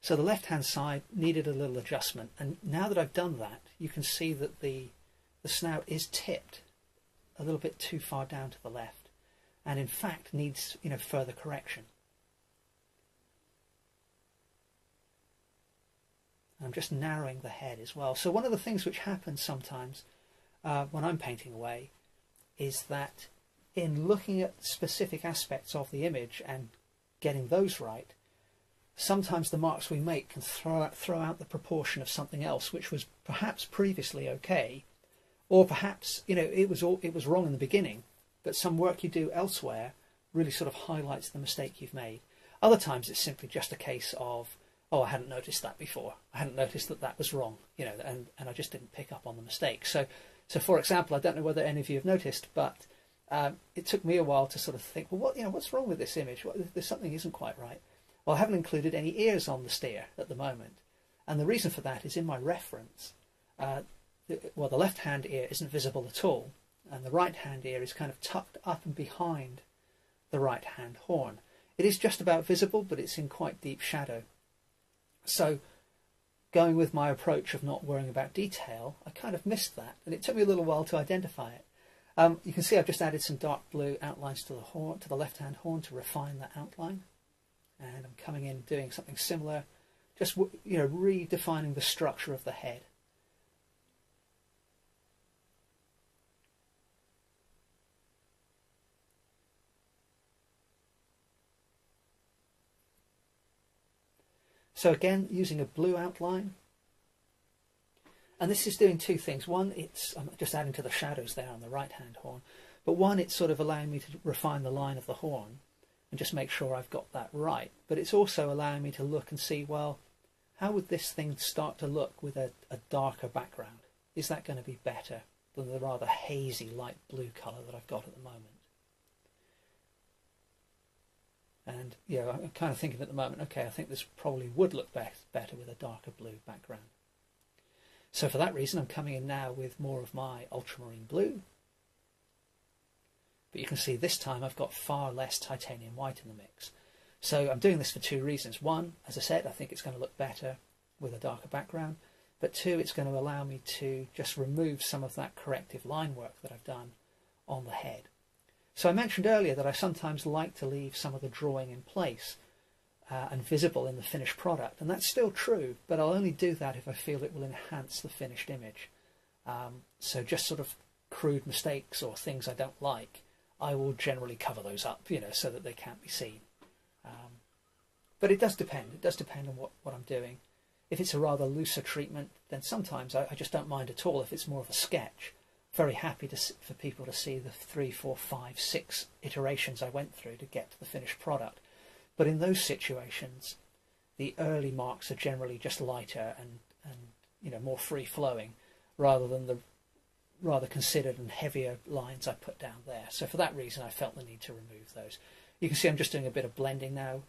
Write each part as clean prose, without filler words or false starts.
So the left-hand side needed a little adjustment, and now that I've done that, you can see that the snout is tipped a little bit too far down to the left, and in fact needs, you know, further correction. I'm just narrowing the head as well. So one of the things which happens sometimes when I'm painting away is that in looking at specific aspects of the image and getting those right, sometimes the marks we make can throw out the proportion of something else which was perhaps previously okay, or perhaps, you know, it was wrong in the beginning, but some work you do elsewhere really sort of highlights the mistake you've made. Other times it's simply just a case of, oh, I hadn't noticed that before. I hadn't noticed that that was wrong, you know, and I just didn't pick up on the mistake. So for example, I don't know whether any of you have noticed, but it took me a while to sort of think, well, what's wrong with this image? There's something isn't quite right. Well, I haven't included any ears on the steer at the moment, and the reason for that is in my reference. The left-hand ear isn't visible at all, and the right-hand ear is kind of tucked up and behind the right-hand horn. It is just about visible, but it's in quite deep shadow. So going with my approach of not worrying about detail, I kind of missed that, and it took me a little while to identify it. You can see I've just added some dark blue outlines to the horn, to the left-hand horn, to refine that outline, and I'm coming in doing something similar, just, you know, redefining the structure of the head. So again, using a blue outline, and this is doing two things. One, I'm just adding to the shadows there on the right-hand horn, but one, it's sort of allowing me to refine the line of the horn and just make sure I've got that right. But it's also allowing me to look and see, well, how would this thing start to look with a darker background? Is that going to be better than the rather hazy light blue colour that I've got at the moment? And yeah, I'm kind of thinking at the moment, okay, I think this probably would look better with a darker blue background. So for that reason, I'm coming in now with more of my ultramarine blue. But you can see this time I've got far less titanium white in the mix. So I'm doing this for two reasons. One, as I said, I think it's going to look better with a darker background. But two, it's going to allow me to just remove some of that corrective line work that I've done on the head. So I mentioned earlier that I sometimes like to leave some of the drawing in place and visible in the finished product, and that's still true, but I'll only do that if I feel it will enhance the finished image. So just sort of crude mistakes or things I don't like, I will generally cover those up, you know, so that they can't be seen. But it does depend. It does depend on what I'm doing. If it's a rather looser treatment, then sometimes I just don't mind at all if it's more of a sketch. Very happy for people to see the 3, 4, 5, 6 iterations I went through to get to the finished product. But in those situations, the early marks are generally just lighter and you know, more free flowing, rather than the rather considered and heavier lines I put down there. So for that reason, I felt the need to remove those. You can see I'm just doing a bit of blending now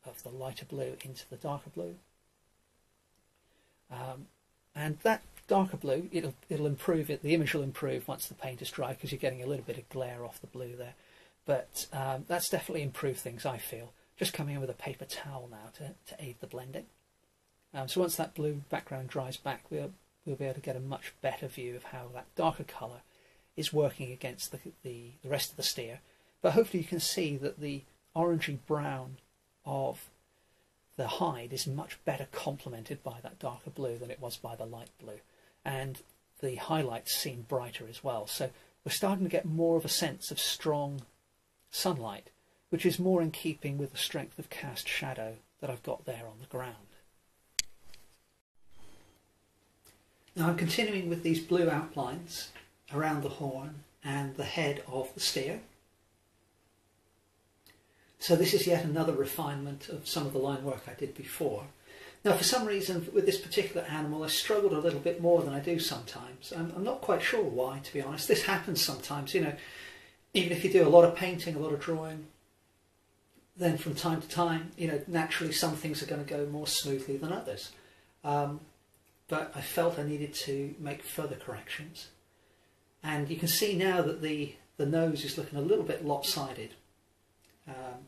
of the lighter blue into the darker blue, and that darker blue, it'll improve it. The image will improve once the paint is dry because you're getting a little bit of glare off the blue there. But that's definitely improved things, I feel. Just coming in with a paper towel now to aid the blending. So once that blue background dries back, we'll be able to get a much better view of how that darker colour is working against the rest of the steer. But hopefully you can see that the orangey brown of the hide is much better complemented by that darker blue than it was by the light blue. And the highlights seem brighter as well. So we're starting to get more of a sense of strong sunlight, which is more in keeping with the strength of cast shadow that I've got there on the ground. Now I'm continuing with these blue outlines around the horn and the head of the steer. So this is yet another refinement of some of the line work I did before. Now for some reason with this particular animal I struggled a little bit more than I do sometimes. I'm not quite sure why, to be honest. This happens sometimes, you know, even if you do a lot of painting, a lot of drawing, then from time to time, you know, naturally some things are going to go more smoothly than others. But I felt I needed to make further corrections. And you can see now that the nose is looking a little bit lopsided,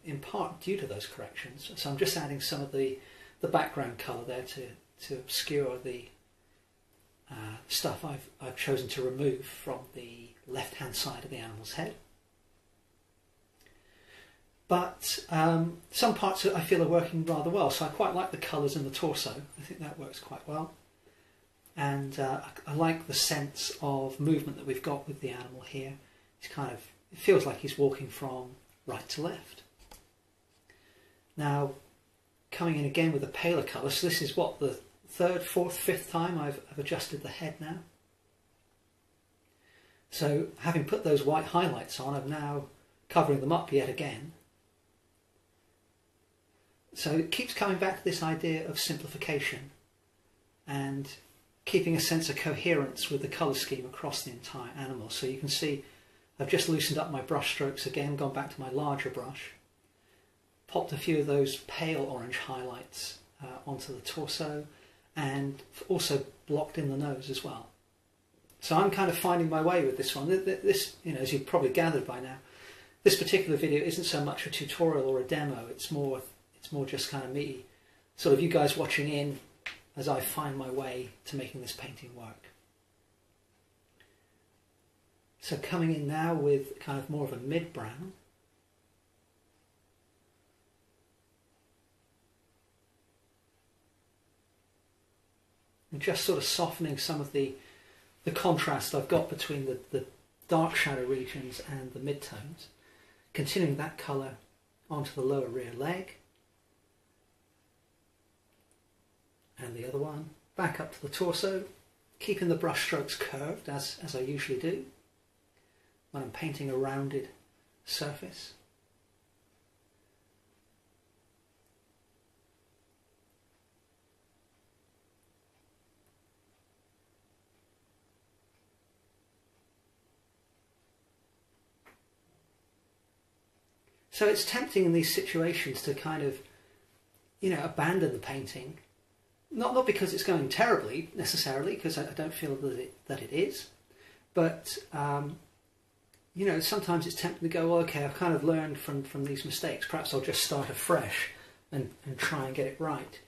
in part due to those corrections. So I'm just adding some of the the background colour there to obscure the stuff I've chosen to remove from the left-hand side of the animal's head. But some parts I feel are working rather well, so I quite like the colours in the torso. I think that works quite well. And I like the sense of movement that we've got with the animal here. It's it feels like he's walking from right to left. Now, coming in again with a paler colour, so this is what, the third, fourth, fifth time I've adjusted the head now. So having put those white highlights on, I'm now covering them up yet again. So it keeps coming back to this idea of simplification and keeping a sense of coherence with the colour scheme across the entire animal. So you can see I've just loosened up my brush strokes again, gone back to my larger brush, popped a few of those pale orange highlights onto the torso, and also blocked in the nose as well. So I'm kind of finding my way with this one. This, as you've probably gathered by now, this particular video isn't so much a tutorial or a demo. It's more just kind of me, sort of you guys watching in as I find my way to making this painting work. So coming in now with kind of more of a mid-brown. And just sort of softening some of the contrast I've got between the dark shadow regions and the mid-tones. Continuing that colour onto the lower rear leg. And the other one. Back up to the torso, keeping the brush strokes curved as I usually do when I'm painting a rounded surface. So it's tempting in these situations to kind of, abandon the painting. Not because it's going terribly necessarily, because I don't feel that it is, but sometimes it's tempting to go, well, okay, I've kind of learned from these mistakes. Perhaps I'll just start afresh and try and get it right.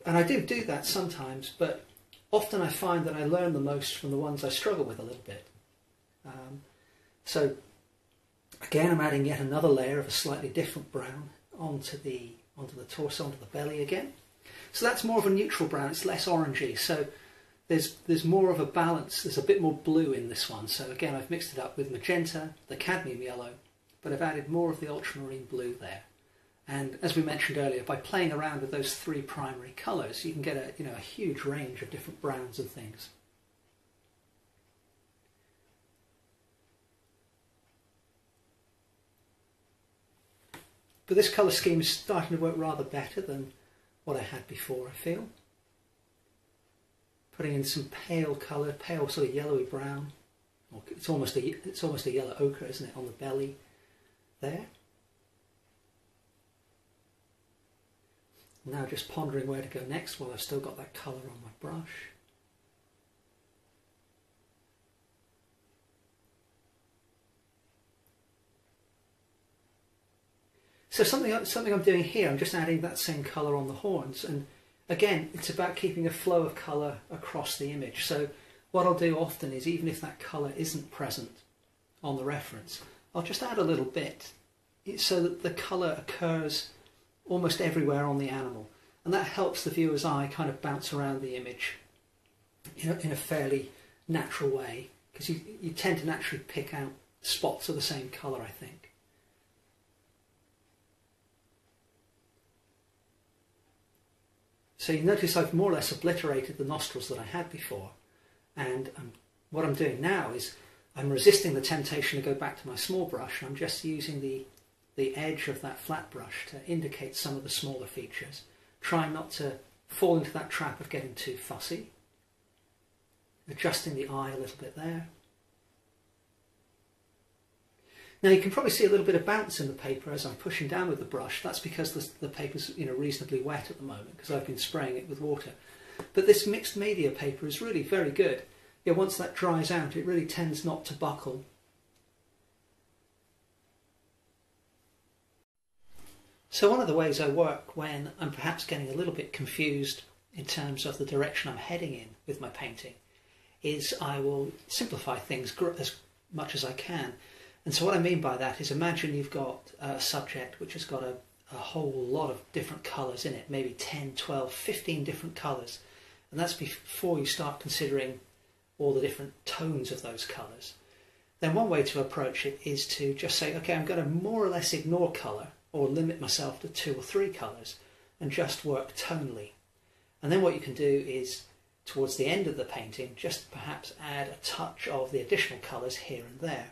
And I do that sometimes, but often I find that I learn the most from the ones I struggle with a little bit. So again, I'm adding yet another layer of a slightly different brown onto the torso, onto the belly again. So that's more of a neutral brown, it's less orangey, so there's more of a balance, there's a bit more blue in this one. So again, I've mixed it up with magenta, the cadmium yellow, but I've added more of the ultramarine blue there. And as we mentioned earlier, by playing around with those three primary colours, you can get a huge range of different browns and things. But this colour scheme is starting to work rather better than what I had before, I feel. Putting in some pale colour, pale sort of yellowy brown. It's almost a yellow ochre, isn't it, on the belly there. Now just pondering where to go next while I've still got that colour on my brush. So something I'm doing here, I'm just adding that same colour on the horns, and again, it's about keeping a flow of colour across the image. So what I'll do often is, even if that colour isn't present on the reference, I'll just add a little bit so that the colour occurs almost everywhere on the animal, and that helps the viewer's eye kind of bounce around the image in a fairly natural way, because you tend to naturally pick out spots of the same colour, I think. So you notice I've more or less obliterated the nostrils that I had before, and what I'm doing now is I'm resisting the temptation to go back to my small brush, and I'm just using the edge of that flat brush to indicate some of the smaller features, trying not to fall into that trap of getting too fussy, adjusting the eye a little bit there. Now you can probably see a little bit of bounce in the paper as I'm pushing down with the brush. That's because the paper's reasonably wet at the moment, because I've been spraying it with water. But this mixed media paper is really very good. Once that dries out, it really tends not to buckle. So one of the ways I work when I'm perhaps getting a little bit confused in terms of the direction I'm heading in with my painting is I will simplify things as much as I can. And so what I mean by that is, imagine you've got a subject which has got a whole lot of different colours in it, maybe 10, 12, 15 different colours. And that's before you start considering all the different tones of those colours. Then one way to approach it is to just say, okay, I'm going to more or less ignore colour or limit myself to 2 or 3 colours and just work tonally. And then what you can do is, towards the end of the painting, just perhaps add a touch of the additional colours here and there.